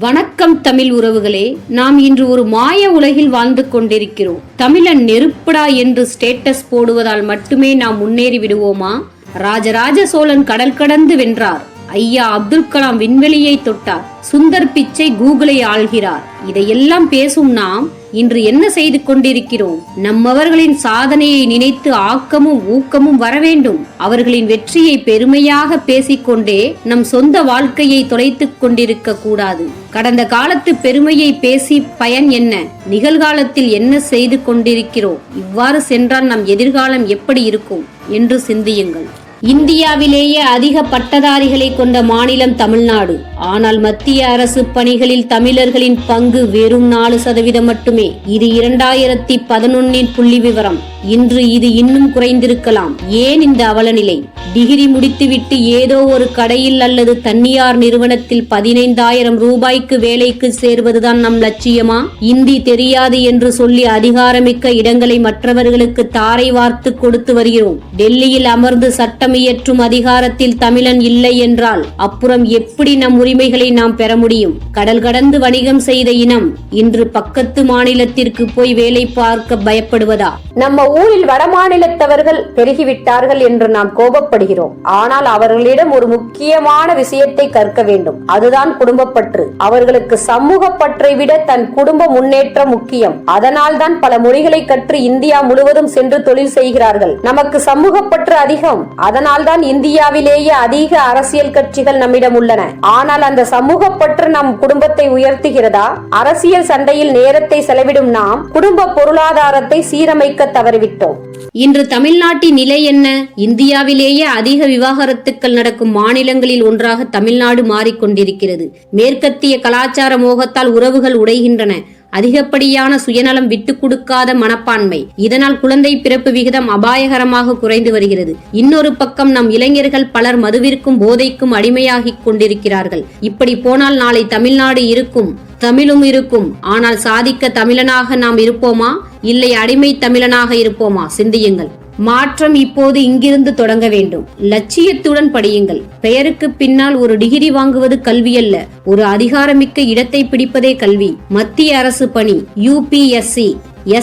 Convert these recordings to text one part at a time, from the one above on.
வணக்கம் தமிழ் உறவுகளே, நாம் இன்று ஒரு மாய உலகில் வாழ்ந்து கொண்டிருக்கிறோம். தமிழன் நெருப்புடா என்று ஸ்டேட்டஸ் போடுவதால் மட்டுமே நாம் முன்னேறி விடுவோமா? ராஜராஜ சோழன் கடல் கடந்து வென்றார். ஐயா அப்துல் கலாம் விண்வெளியை தொட்டார். சுந்தர் பிச்சை கூகுளை ஆள்கிறார். இதையெல்லாம் பேசும் நாம் இன்று என்ன செய்து கொண்டிருக்கிறோம்? நம்மவர்களின் சாதனையை நினைத்து ஆக்கமும் ஊக்கமும் வர வேண்டும். அவர்களின் வெற்றியை பெருமையாக பேசிக்கொண்டே நம் சொந்த வாழ்க்கையை தொலைத்துக் கொண்டிருக்க கூடாது. கடந்த காலத்து பெருமையை பேசி பயன் என்ன? நிகழ்காலத்தில் என்ன செய்து கொண்டிருக்கிறோம்? இவ்வாறு சென்றால் நம் எதிர்காலம் எப்படி இருக்கும் என்று சிந்தியுங்கள். இந்தியாவிலேயே அதிக பட்டதாரிகளை கொண்ட மாநிலம் தமிழ்நாடு. ஆனால் மத்திய அரசு பணிகளில் தமிழர்களின் பங்கு வெறும் 4% மட்டுமே. இது 2011 புள்ளி விவரம். இன்று இது இன்னும் குறைந்திருக்கலாம். ஏன் இந்த அவலநிலை? டிகிரி முடித்துவிட்டு ஏதோ ஒரு கடையில் அல்லது தனியார் நிறுவனத்தில் 15,000 ரூபாய்க்கு வேலைக்கு சேர்வதுதான் நம் லட்சியமா? இந்தி தெரியாது என்று சொல்லி அதிகாரமிக்க இடங்களை மற்றவர்களுக்கு தாரை வார்த்து கொடுத்து வருகிறோம். டெல்லியில் அமர்ந்து சட்டம் இயற்றும் அதிகாரத்தில் தமிழன் இல்லை என்றால் அப்புறம் எப்படி நம் உரிமைகளை நாம் பெற முடியும்? கடல் கடந்து வணிகம் செய்த இனம் இன்று பக்கத்து மாநிலத்திற்கு போய் வேலை பார்க்க பயப்படுவதா? நம்ம ஊரில் வடமாநிலத்தவர்கள் பெருகிவிட்டார்கள் என்று நாம் கோபப்படுகிறோம். ஆனால் அவர்களிடம் ஒரு முக்கியமான விஷயத்தை கற்க வேண்டும். அதுதான் குடும்பப்பற்று. அவர்களுக்கு சமூக பற்றை விட தன் குடும்ப முன்னேற்றம் முக்கியம். அதனால் தான் பல மொழிகளை கற்று இந்தியா முழுவதும் சென்று தொழில் செய்கிறார்கள். நமக்கு சமூக பற்று அதிகம். அதனால் தான் இந்தியாவிலேயே அதிக அரசியல் கட்சிகள் நம்மிடம் உள்ளன. ஆனால் அந்த சமூக பற்று நம் குடும்பத்தை உயர்த்துகிறதா? அரசியல் சண்டையில் நேரத்தை செலவிடும் நாம் குடும்ப பொருளாதாரத்தை சீரமைக்க தவறிவிட்டோம். இன்று தமிழ்நாட்டின் நிலை என்ன? இந்தியாவிலேயே அதிக விவாகரத்துக்கள் நடக்கும் மாநிலங்களில் ஒன்றாக தமிழ்நாடு மாறிக்கொண்டிருக்கிறது. மேற்கத்திய கலாச்சார மோகத்தால் உறவுகள் உடைகின்றன. அதிகப்படியான சுயநலம் விட்டுக் கொடுக்காத மனப்பான்மை. இதனால் குழந்தை பிறப்பு விகிதம் அபாயகரமாக குறைந்து வருகிறது. இன்னொரு பக்கம் நம் இளைஞர்கள் பலர் மதுவிற்கும் போதைக்கும் அடிமையாகிக் கொண்டிருக்கிறார்கள். இப்படி போனால் நாளை தமிழ்நாடு இருக்கும், தமிழும் இருக்கும். ஆனால் சாதிக்க தமிழனாக நாம் இருப்போமா, இல்லை அடிமை தமிழனாக இருப்போமா? சிந்தியுங்கள். மாற்றம் இப்போது இங்கிருந்து தொடங்க வேண்டும். லட்சியத்துடன் படியுங்கள். பெயருக்கு பின்னால் ஒரு டிகிரி வாங்குவது கல்வி அல்ல, ஒரு அதிகாரமிக்க இடத்தை பிடிப்பதே கல்வி. மத்திய அரசு பணி, UPSC,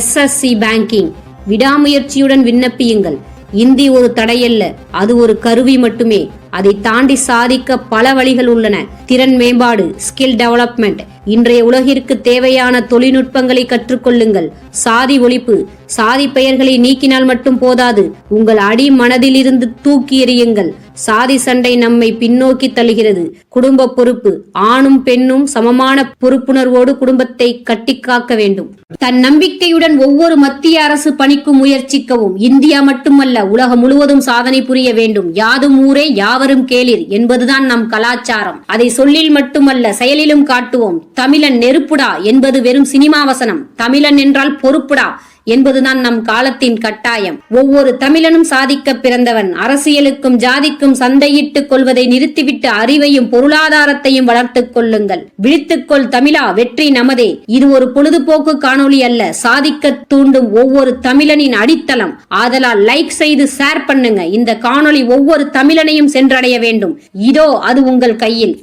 SSC பேங்கிங், விடாமுயற்சியுடன் விண்ணப்பியுங்கள். இந்தி ஒரு தடையல்ல, அது ஒரு கருவி மட்டுமே. அதை தாண்டி சாதிக்க பல வழிகள் உள்ளன. திறன் மேம்பாடு, ஸ்கில் டெவலப்மெண்ட். இன்றைய உலகிற்கு தேவையான தொழில்நுட்பங்களை கற்றுக்கொள்ளுங்கள். சாதி ஒழிப்பு. சாதி பெயர்களை நீக்கினால் மட்டும் போதாது, உங்கள் அடி மனதிலிருந்து தூக்கி எறியுங்கள். சாதி சண்டை நம்மை பின்னோக்கி தள்ளுகிறது. குடும்ப பொறுப்பு. ஆணும் பெண்ணும் சமமான பொறுப்புணர்வோடு குடும்பத்தை கட்டி காக்க வேண்டும். தன் நம்பிக்கையுடன் ஒவ்வொரு மத்திய அரசு பணிக்கும் முயற்சிக்கவும். இந்தியா மட்டுமல்ல, உலகம் முழுவதும் சாதனை புரிய வேண்டும். யாதும் ஊரே யாவரும் கேளிர் என்பதுதான் நம் கலாச்சாரம். அதை சொல்லில் மட்டுமல்ல, செயலிலும் காட்டுவோம். தமிழன் நெருப்புடா என்பது வெறும் சினிமா வசனம். தமிழன் என்றால் பொறுப்புடா என்பதுதான் நம் காலத்தின் கட்டாயம். ஒவ்வொரு தமிழனும் சாதிக்க பிறந்தவன். அரசியலுக்கும் ஜாதிக்கும் சண்டையிட்டுக் கொள்வதை நிறுத்திவிட்டு அறிவையும் பொருளாதாரத்தையும் வளர்த்துக் கொள்ளுங்கள். விழித்துக்கொள் தமிழா, வெற்றி நமதே. இது ஒரு பொழுதுபோக்கு காணொளி அல்ல, சாதிக்க தூண்டும் ஒவ்வொரு தமிழனின் அடித்தளம். ஆதலால் லைக் செய்து ஷேர் பண்ணுங்க. இந்த காணொளி ஒவ்வொரு தமிழனையும் சென்றடைய வேண்டும். இதோ அது உங்கள் கையில்.